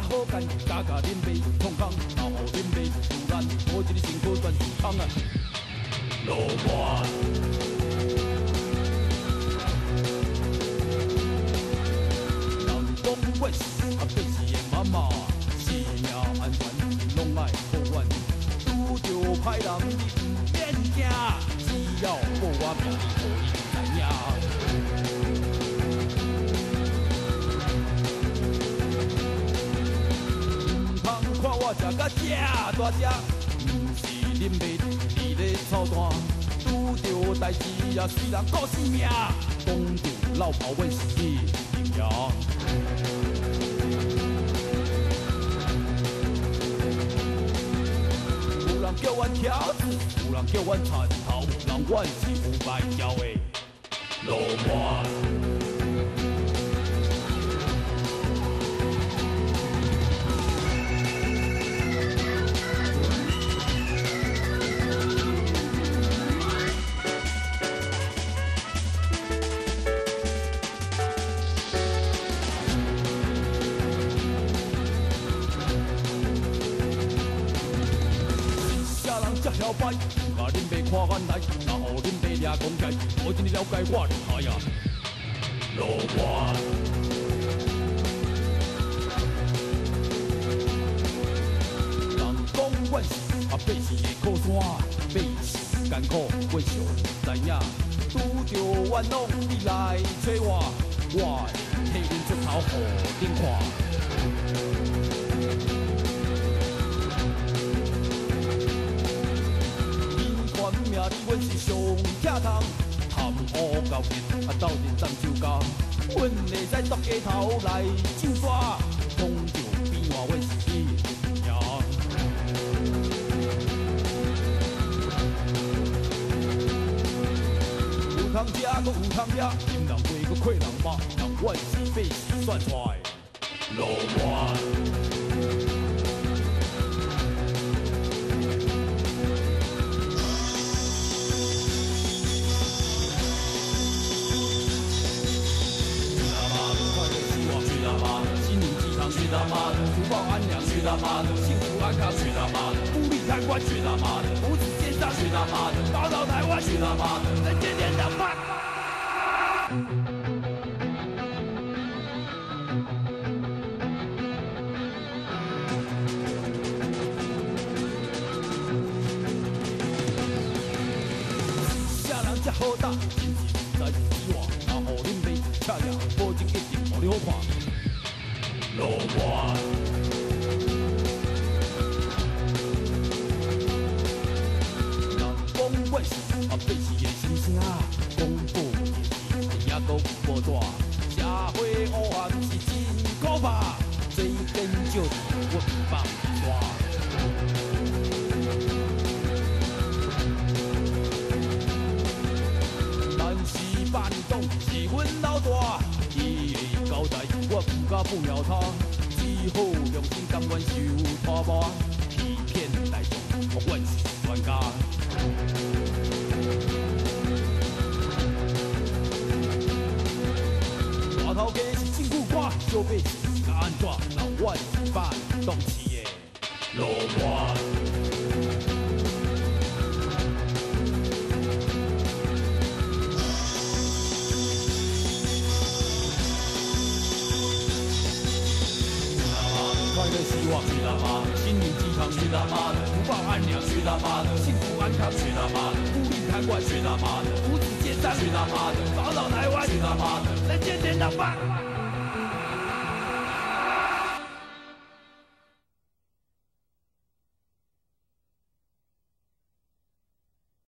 好干，家家恁爸创空，然后恁爸自然我一日辛苦赚一空啊。路漫，人讲我是啊，必是的妈妈，性命安全拢爱保管。拄着歹人你免惊，只要报我命，互你知影。我食甲正大只，毋是恁爸伫咧操蛋，拄着代志也虽然顾性命，讲着老婆阮是你赢赢。有人叫阮挑子，有人叫阮铲头，人阮是有牌照的路漫。摇摆，甲恁爸看眼来，然后恁爸掠公仔，我真哩了解我厉害呀。路漫，人讲阮是啊，爬是的靠山，爬是艰苦，阮上知影。拄着冤枉你来找我，我会替恁出头，互恁看。命你阮是上正当，贪污交易啊，斗阵占酒家，阮会使剁家头来手抓，讲着边外阮是你赢。有通吃，搁有通掠，金人贵搁亏人骂，人阮是爬是算出来路漫。去他妈的！福报安良，去他妈的！幸福安康，去他妈的！福利贪官，去他妈的！福祉健康，去他妈的！宝岛台湾，去他妈的！人间天堂吧！啥人才好打？天时在以外，然后恁爸恰恰保证一定互你好看。路漫，人讲我是啊，爬是的心声，讲报也也搁无大，社会黑暗是真可怕，最紧就是我放stra带。但是办董是阮老大。伊的交代，我不敢不鸟他，只好良心甘愿受拖磨，欺骗大众，我是专家。大头家是政府官，小辈是甲安怎？人阮是办董事的路漫。快乐希望去他妈的，心灵鸡汤去他妈的，福报安良去他妈的，幸福安康去他妈的，福利贪官去他妈的，福祉健康去他妈的，宝岛台湾去他妈的，人间天堂吧。